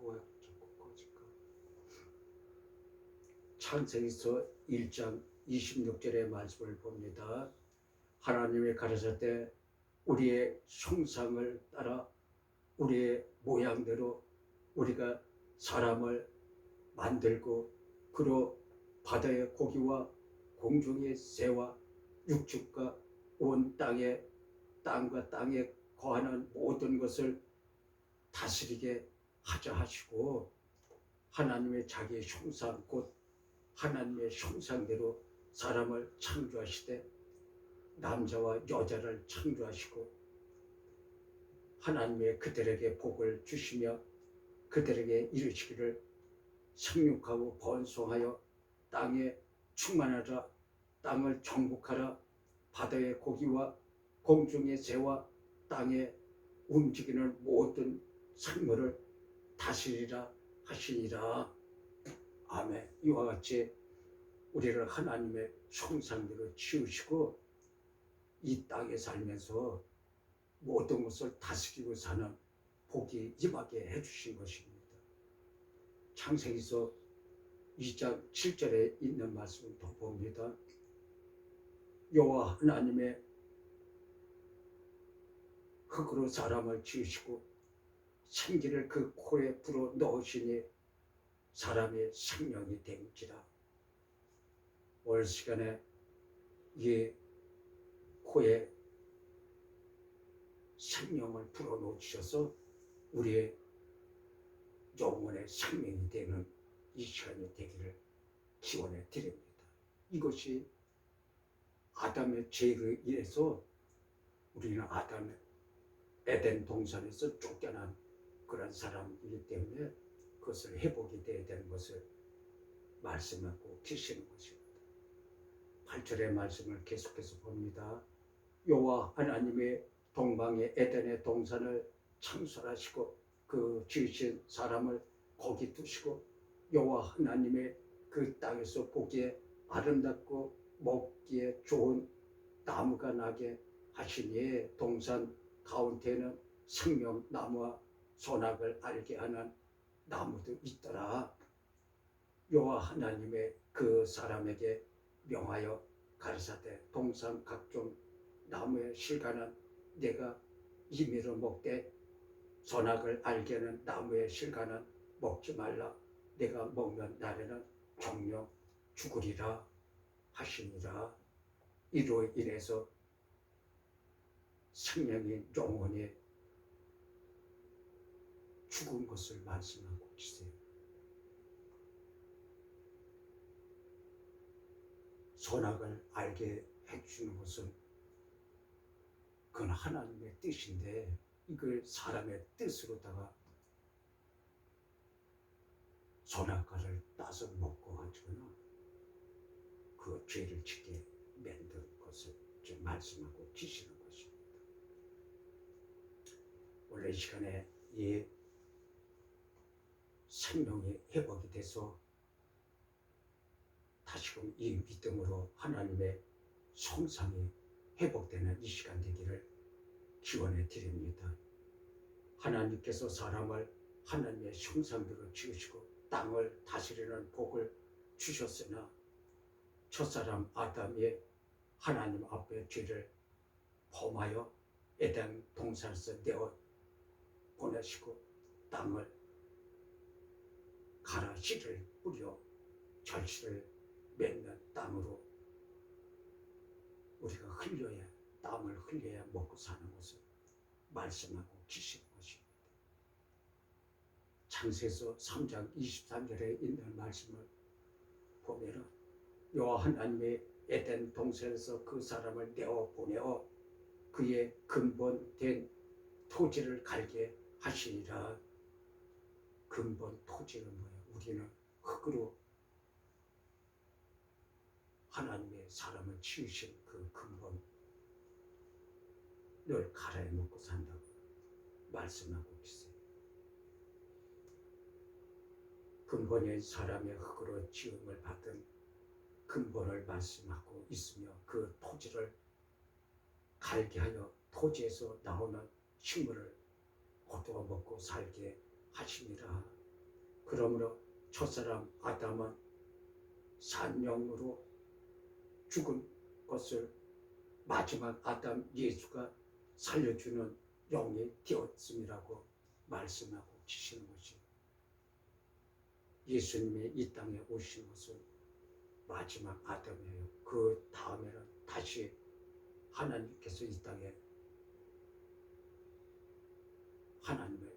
코가 자꾸 꺼질까? 창세기서 1장 26절의 말씀을 봅니다. 하나님이 가르쳤되 우리의 형상을 따라 우리의 모양대로 우리가 사람을 만들고 그로 바다의 고기와 공중의 새와 육축과 온 땅과 땅에 거하는 모든 것을 다스리게 하자 하시고 하나님의 자기의 형상 곧 하나님의 형상대로 사람을 창조하시되 남자와 여자를 창조하시고 하나님의 그들에게 복을 주시며 그들에게 이르시기를 생육하고 번성하여 땅에 충만하라 땅을 정복하라 바다의 고기와 공중의 새와 땅에 움직이는 모든 생물을 다스리라 하시니라. 아멘. 이와 같이 우리를 하나님의 형상대로 지으시고 이 땅에 살면서 모든 것을 다스리고 사는 복이 임하게 해주신 것입니다. 창세기서 2장 7절에 있는 말씀을 더 봅니다. 여호와 하나님의 흙으로 사람을 지으시고 생기를 그 코에 불어 넣으시니 사람의 생명이 된지라. 오늘 시간에 이 코에 생명을 불어 넣으셔서 우리의 영혼의 생명이 되는 이 시간이 되기를 기원해 드립니다. 이것이 아담의 죄로 인해서 우리는 아담의 에덴 동산에서 쫓겨난 그런 사람이기 때문에 그것을 회복이 되어야 되는 것을 말씀하고 계시는 것입니다. 8절의 말씀을 계속해서 봅니다. 여호와 하나님의 동방의 에덴의 동산을 창설하시고 그 지으신 사람을 거기 두시고 여호와 하나님의 그 땅에서 보기에 아름답고 먹기에 좋은 나무가 나게 하시니 동산 가운데에는 생명나무와 선악을 알게 하는 나무도 있더라. 여호와 하나님의 그 사람에게 명하여 가르사되 동산 각종 나무의 실과는 내가 임의로 먹되 선악을 알게 하는 나무의 실과는 먹지 말라. 내가 먹는 날에는 정령 죽으리라 하시니라. 이로 인해서 생명이 영원히 죽은 것을 말씀하고 계세요. 선악을 알게 해주는 것은 그건 하나님의 뜻인데 이걸 사람의 뜻으로다가 선악과를 따서 먹고 가지고는 그 죄를 짓게 만든 것을 지금 말씀하고 계시는 것입니다. 원래 이 시간에 이 생명이 회복이 돼서 다시금 이 믿음으로 하나님의 형상이 회복되는 이 시간 되기를 기원해 드립니다. 하나님께서 사람을 하나님의 형상대로 지으시고 땅을 다스리는 복을 주셨으나 첫사람 아담이 하나님 앞에 죄를 범하여 에덴 동산에서 내어 보내시고 땅을 갈아 씨를 뿌려 결실을 맺는 땅으로 우리가 흘려야 땀을 흘려야 먹고 사는 것을 말씀하고 계시는 것입니다. 창세서 3장 23절에 있는 말씀을 보면은 여호와 하나님의 에덴 동산에서 그 사람을 내어 보내어 그의 근본된 토지를 갈게 하시니라. 근본 토지는 뭐예요? 우리는 흙으로 하나님의 사람을 지으신 그 근본을 갈아야 먹고 산다고 말씀하고 있어요. 근본의 사람의 흙으로 지음을 받은 근본을 말씀하고 있으며 그 토지를 갈게 하여 토지에서 나오는 식물을 거두어 먹고 살게 하시니라. 그러므로 첫사람 아담은 산영으로 죽은 것을 마지막 아담 예수가 살려주는 영이 되었음이라고 말씀하고 계시는 것이, 예수님이 이 땅에 오신 것은 마지막 아담이에요. 그 다음에는 다시 하나님께서 이 땅에 하나님의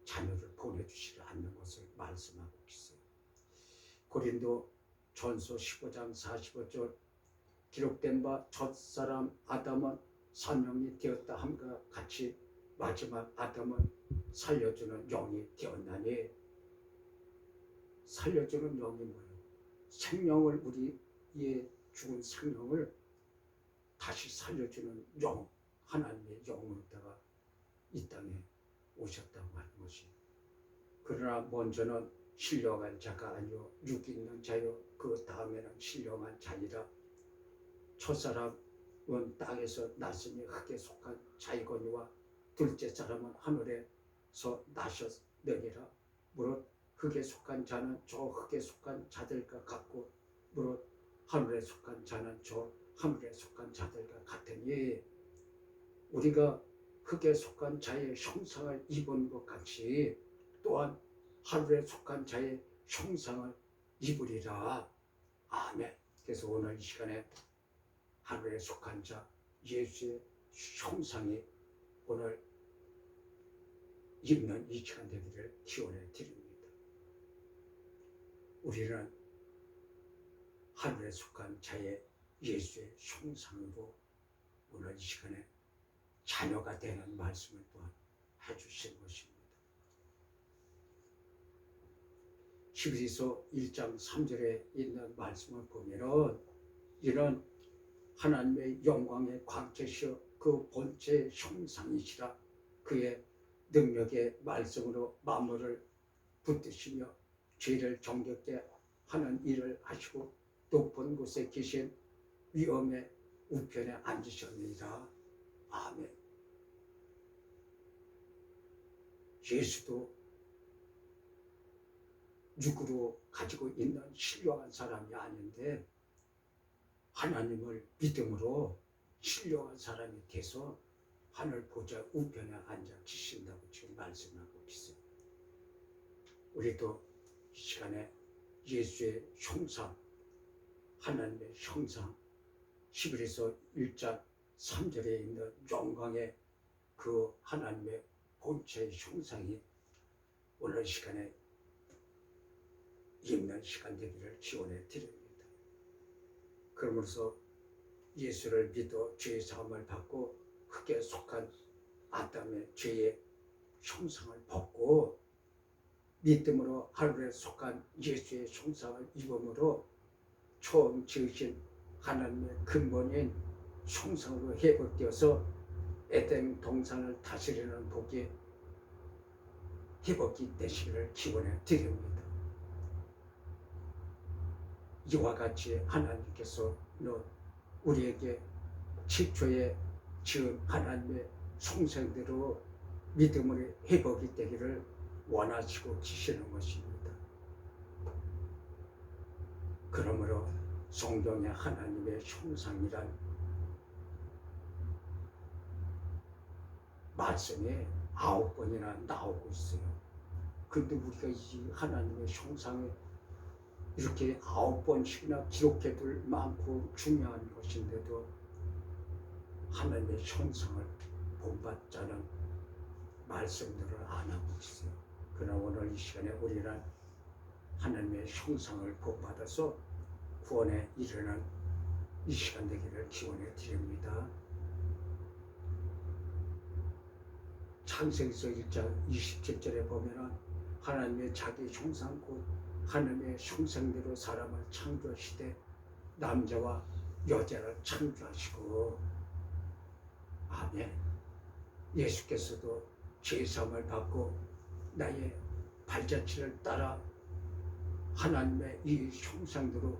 자녀를 보내주시지 않는 것을 말씀하고 있어요. 고린도 전서 15장 45절 기록된 바 첫사람 아담은 산영이 되었다 함과 같이 마지막 아담은 살려주는 영이 되었나니, 살려주는 영이 뭐예요? 생명을, 우리의 죽은 생명을 다시 살려주는 영, 하나님의 영으로다가 이 땅에 오셨다고 하는 것이. 그러나 먼저는 신령한 자가 아니요 육 있는 자요 그 다음에는 신령한 자니라. 첫사람은 땅에서 났으니 흙에 속한 자이거니와 둘째 사람은 하늘에서 나셨느니라. 무릇 흙에 속한 자는 저 흙에 속한 자들과 같고 무릇 하늘에 속한 자는 저 하늘에 속한 자들과 같으니, 우리가 흙에 속한 자의 형상을 입은 것 같이 또한 하늘에 속한 자의 형상을 입으리라. 아멘. 그래서 오늘 이 시간에 하늘에 속한 자 예수의 형상이 오늘 입는 이 시간 되기를 기원해 드립니다. 우리는 하늘에 속한 자의 예수의 형상으로 오늘 이 시간에 자녀가 되는 말씀을 또한 해주신 것입니다. 히브리서 1장 3절에 있는 말씀을 보면은 이런 하나님의 영광의 광채시여 그 본체의 형상이시라. 그의 능력의 말씀으로 만물을 붙드시며 죄를 정결케 하는 일을 하시고 높은 곳에 계신 위엄의 우편에 앉으셨느니라. 아멘. 예수도 육으로 가지고 있는 신령한 사람이 아닌데 하나님을 믿음으로 신령한 사람이 돼서 하늘 보좌 우편에 앉아 계신다고 지금 말씀하고 있어요. 우리도 이 시간에 예수의 형상, 하나님의 형상, 히브리서 1장 3절에 있는 영광의 그 하나님의 본체의 형상이 오늘 시간에 입는 시간 되기를 기원해 드립니다. 그러면서 예수를 믿어 죄의 사함을 받고 흙에 속한 아담의 죄의 형상을 벗고 믿음으로 하늘에 속한 예수의 형상을 입음으로 처음 지으신 하나님의 근본인 형상으로 회복되어서 에덴 동산을 다스리는 복이 회복이 되시기를 기원해 드립니다. 이와 같이 하나님께서는 우리에게 최초에 지은 하나님의 형상대로 믿음으로 회복이 되기를 원하시고 계시는 것입니다. 그러므로 성경의 하나님의 형상이란 말씀이 9번이나 나오고 있어요. 그런데 우리가 이 하나님의 형상에 이렇게 9번씩이나 기록해둘 많고 중요한 것인데도 하나님의 형상을 본받자는 말씀들을 안 하고 있어요. 그러나 오늘 이 시간에 우리는 하나님의 형상을 본받아서 구원에 이르는 이 시간 되기를 기원해 드립니다. 창세기서 1장 27절에 보면은 하나님의 자기 형상 곧 하나님의 형상대로 사람을 창조하시되 남자와 여자를 창조하시고, 아멘. 예수께서도 죄사함을 받고 나의 발자취를 따라 하나님의 이 형상대로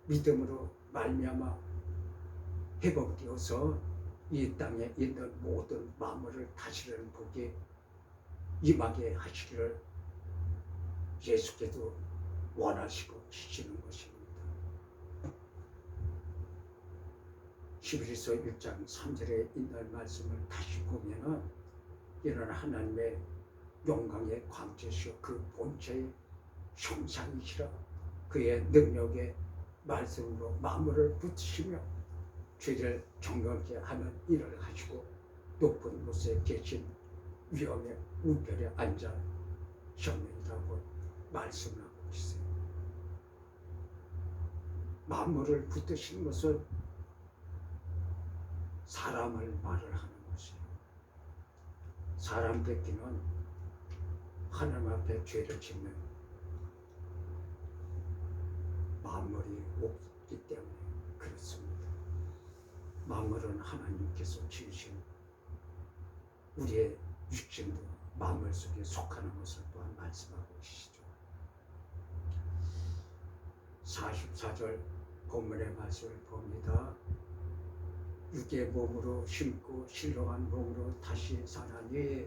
믿음으로 말미암아 회복되어서 이 땅에 있는 모든 만물을 다스리는 복이 임하게 하시기를 예수께도 원하시고 계시는 것입니다. 히브리서 1장 3절에 있는 말씀을 다시 보면은 이런 하나님의 영광의 광채시여 그 본체의 형상이시라 그의 능력의 말씀으로 만물을 붙이시며 죄를 정결케 하는 일을 하시고 높은 곳에 계신 위엄의 우편에 앉아 셨느니라고 말씀하고 있어요. 만물을 붙드신 것은 사람을 말을 하는 것이에요. 사람 듣기는 하나님 앞에 죄를 짓는 만물이 없기 때문에 그렇습니다. 만물은 하나님께서 지으신 우리의 육신도 만물 속에 속하는 것을 또한 말씀하고 계시죠. 44절 본문의 말씀을 봅니다. 육의 몸으로 심고 신령한 몸으로 다시 사나니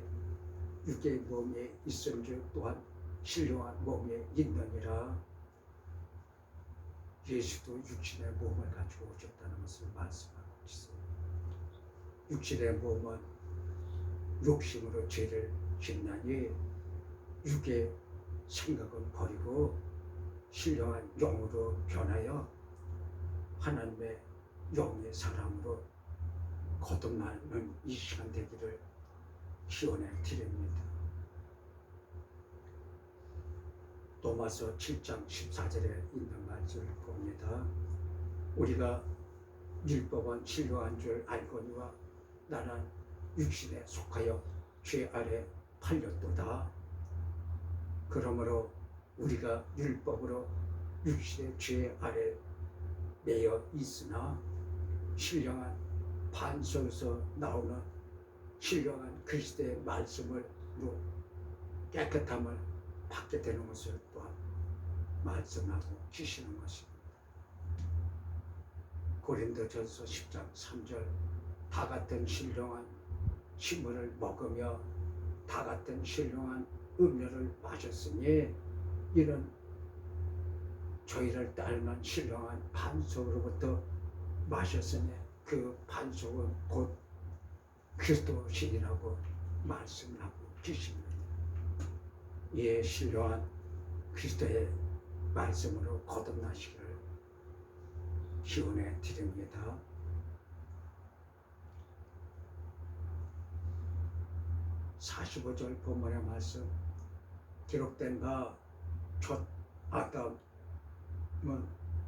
육의 몸에 있은즉 또한 신령한 몸에 있느니라. 예수도 육신의 몸을 가지고 오셨다는 것을 말씀하고 있어요. 육신의 몸은 욕심으로 죄를 짓나니 육의 생각은 버리고 신령한 영으로 변하여 하나님의 영의 사람으로 거듭나는 이 시간 되기를 기원해 드립니다. 로마서 7장 14절에 있는 말씀을 봅니다. 우리가 율법은 신령한 줄 알거니와 나는 육신에 속하여 죄 아래 팔렸도다. 그러므로 우리가 율법으로 육신의 죄 아래 매여 있으나 신령한 반석에서 나오는 신령한 그리스도의 말씀으로 깨끗함을 받게 되는 것을 또한 말씀하고 계시는 것입니다. 고린도전서 10장 3절 다 같은 신령한 식물을 먹으며 다 같은 신령한 음료를 마셨으니 이는 저희를 닮은 신령한 반석으로부터 마셨으니 그 반석은 곧 그리스도시라고 말씀하고 계십니다. 이에 신령한 그리스도의 말씀으로 거듭나시기를 기원해 드립니다. (45절) 본문의 말씀 기록된 바 첫 아담은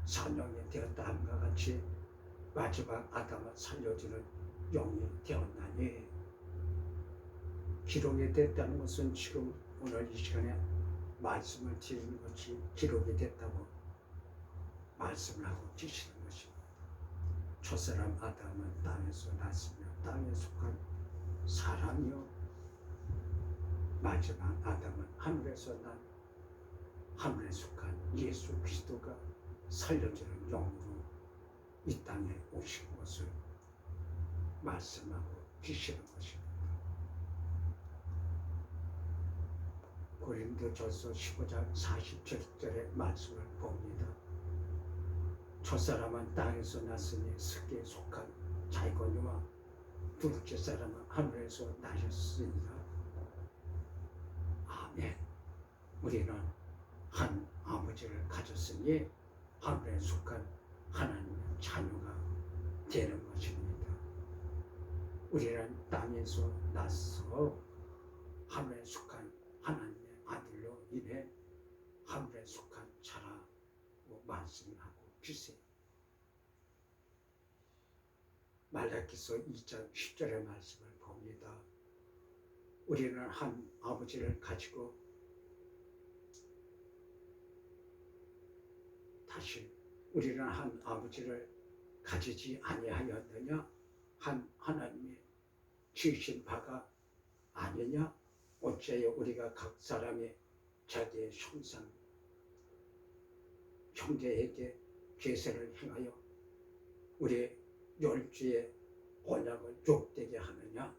산영이 되었다 함과 같이 마지막 아담을 살려주는 영이 되었나니 기록이 됐다는 것은 지금 오늘 이 시간에 말씀을 드리는 것이 기록이 됐다고 말씀을 하고 계시는 것입니다. 첫사람 아담은 땅에서 났으며 땅에 속한 사람이요 마지막 아담은 하늘에서 난 하늘에 속한 예수 그리스도가 살려주는 영으로 이 땅에 오신 것을 말씀하고 계시는 것입니다. 고린도전서 15장 47절의 말씀을 봅니다. 첫사람은 땅에서 났으니 습기에 속한 자이거니와 둘째 사람은 하늘에서 나셨으니라. 아멘. 우리는 한 아버지를 가졌으니 하늘에 속한 하나님의 자녀가 되는 것입니다. 우리는 땅에서 나서 하늘에 속한 하나님의 아들로 인해 하늘에 속한 자라고 말씀하고 계세요. 말라기서 2장 10절의 말씀을 봅니다. 우리는 한 아버지를 가지고 다시 우리는 한 아버지를 가지지 아니하였느냐? 한 하나님이 지으신 바가 아니냐? 어째여 우리가 각 사람이 자기의 형상 형제에게 계세를 행하여 우리의 열주의 언약을 족되게 하느냐?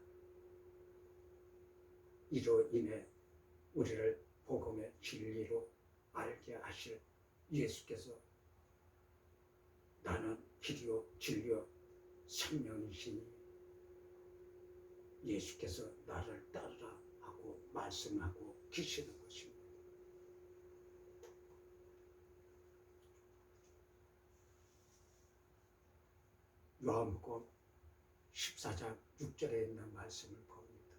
이로 인해 우리를 복음의 진리로 알게 하실 예수께서 나는 길이요 진리요 생명이시니 예수께서 나를 따르라 하고 말씀하고 계시는 것입니다. 요한복음 14장 6절에 있는 말씀을 봅니다.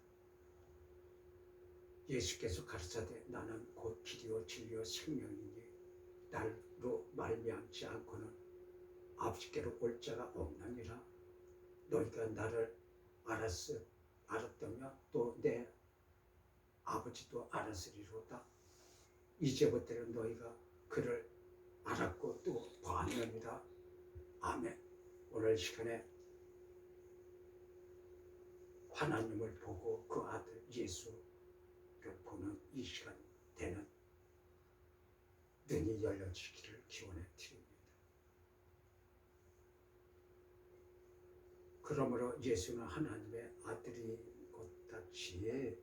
예수께서 가르치되 나는 곧 길이요 진리요 생명이니 날로 말미암지 않고는 아버지께로 올 자가 없느니라. 너희가 나를 알았다며 또 내 아버지도 알았으리로다. 이제부터는 너희가 그를 알았고 또 보았느니라. 아멘. 오늘 시간에 하나님을 보고 그 아들 예수를 보는 이 시간 되는 눈이 열려지기를 기원해 드립니다. 그러므로 예수는 하나님의 아들인 것 같이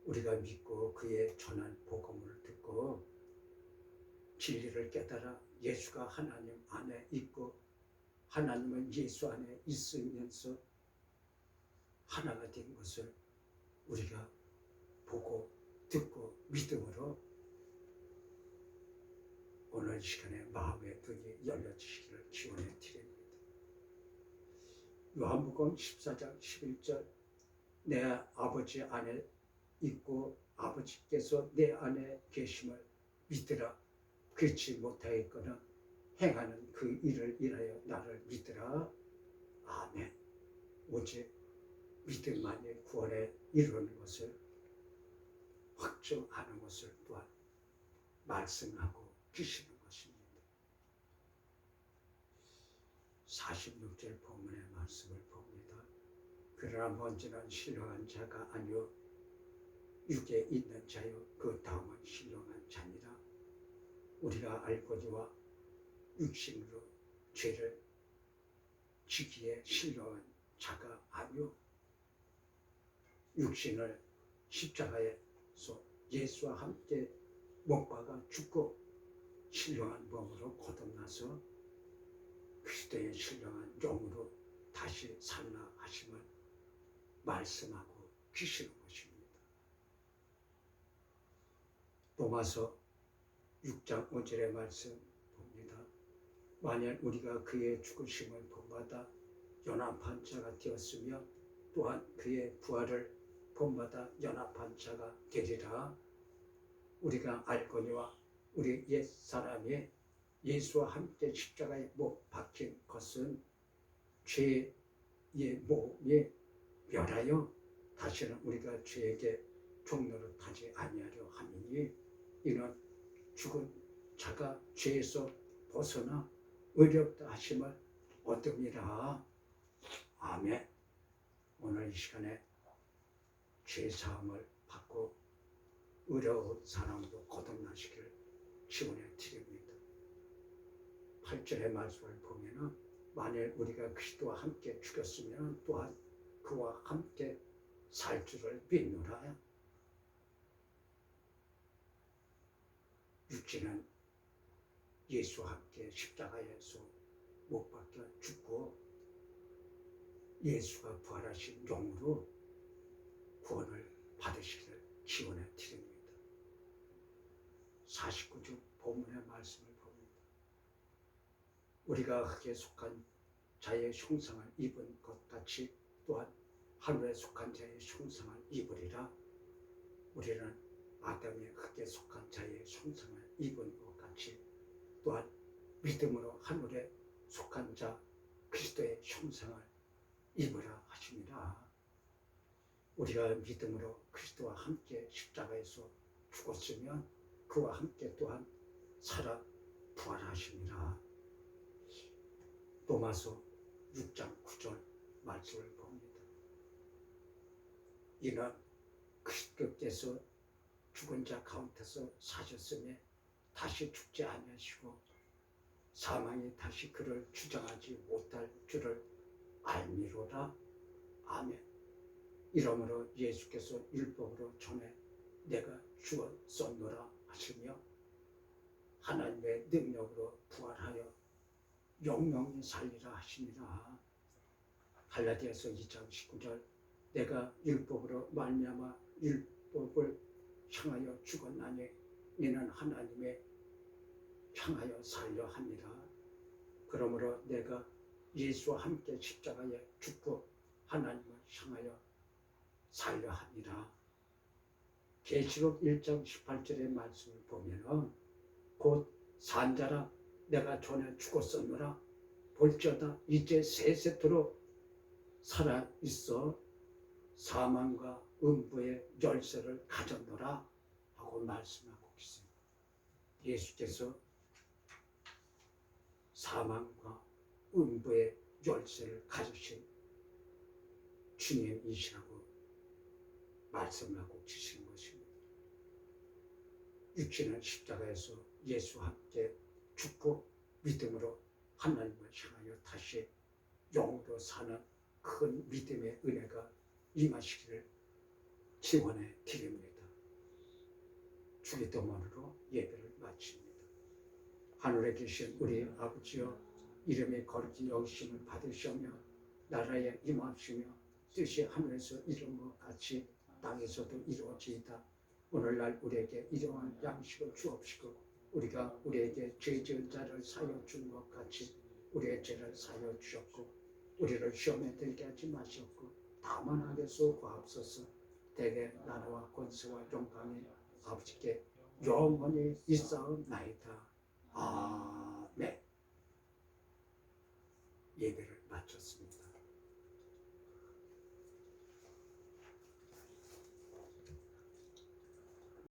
우리가 믿고 그의 전한 복음을 듣고 진리를 깨달아 예수가 하나님 안에 있고 하나님은 예수 안에 있으면서 하나가 된 것을 우리가 보고 듣고 믿음으로 오늘 시간에 마음의 눈이 열려지기를 기원해 드립니다. 요한복음 14장 11절 내 아버지 안에 있고 아버지께서 내 안에 계심을 믿으라. 그렇지 못하였거나 행하는 그 일을 인하여 나를 믿으라. 아멘. 오직 믿음만이 구원에 이르는 것을 확증하는 것을 또한 말씀하고 계시는 것입니다. 46절 본문의 말씀을 봅니다. 그러나 먼저는 신령한 자가 아니요 육에 있는 자요 그 다음은 신령한 자니라. 우리가 알거니와 육신으로 죄를 지기에 신령한 자가 아니요 육신을 십자가에서 예수와 함께 못 박아 죽고 신령한 몸으로 거듭나서 그리스도의 신령한 영으로 다시 살라 하심을 말씀하고 계시는 것입니다. 로마서 6장 5절의 말씀 봅니다. 만약 우리가 그의 죽으심을 본받아 연합한 자가 되었으며 또한 그의 부활을 본받아 연합한 자가 되리라. 우리가 알거니와 우리 옛사람이 예수와 함께 십자가에 못 박힌 것은 죄의 몸이 멸하여 다시는 우리가 죄에게 종로를 타지 아니하려 함이니 이는 죽은 자가 죄에서 벗어나 의롭다 하심을 얻음이라. 아멘. 오늘 이 시간에 죄 사함을 받고 의로운 사람으로 거듭나시기를 기원해 드립니다. 8절의 말씀을 보면은 만일 우리가 그리스도와 함께 죽였으면 또한 그와 함께 살 줄을 믿노라. 육신은 예수와 함께 십자가에서 못 박혀 죽고 예수가 부활하신 영으로 구원을 받으시기를 기원해 드립니다. 49주 본문의 말씀을 봅니다. 우리가 흙에 속한 자의 형상을 입은 것 같이 또한 하늘에 속한 자의 형상을 입으리라. 우리는 아담의 흙에 속한 자의 형상을 입은 것 같이 또한 믿음으로 하늘에 속한 자 그리스도의 형상을 입으라 하십니다. 우리가 믿음으로 그리스도와 함께 십자가에서 죽었으면 그와 함께 또한 살아 부활하십니다. 로마서 6장 9절 말씀을 봅니다. 이는 그리스도께서 죽은 자 가운데서 사셨으며 다시 죽지 아니하시고 사망이 다시 그를 주장하지 못할 줄을 알미로라. 아멘. 이러므로 예수께서 율법으로 전에 내가 죽었었노라 하시며 하나님의 능력으로 부활하여 영영히 살리라 하시니라. 갈라디아서 2장 19절 내가 율법으로 말미암아 율법을 향하여 죽었나니 이는 하나님의 향하여 살려 함이라. 그러므로 내가 예수와 함께 십자가에 죽고 하나님을 향하여 살려 함이라. 계시록 1장 18절의 말씀을 보면은 곧 산자라 내가 전에 죽었었노라 볼지어다 이제 세세토록 살아있어 사망과 음부의 열쇠를 가졌노라 하고 말씀하고 계십니다. 예수께서 사망과 음부의 열쇠를 가지신 주님이시라고 말씀하고 계시는 것입니다. 육신은 십자가에서 예수와 함께 죽고 믿음으로 하나님을 향하여 다시 영으로 사는 큰 믿음의 은혜가 임하시기를 기원해 드립니다. 주기도문으로 예배를 마칩니다. 하늘에 계신 우리 아버지여 이름이 거룩히 여기심을 받으시며 나라에 임하시며 뜻이 하늘에서 이룬 것 같이 땅에서도 이루어지이다. 오늘날 우리에게 일용할 양식을 주옵시고 우리가 우리에게 죄 지은 자를 사여 준 것 같이 우리의 죄를 사여 주셨고 우리를 시험에 들게 하지 마시옵고 다만 악에서 구하옵소서. 대개 나라와 권세와 영광이 아버지께 영원히 있사옵나이다. 아멘. 예배를 마쳤습니다.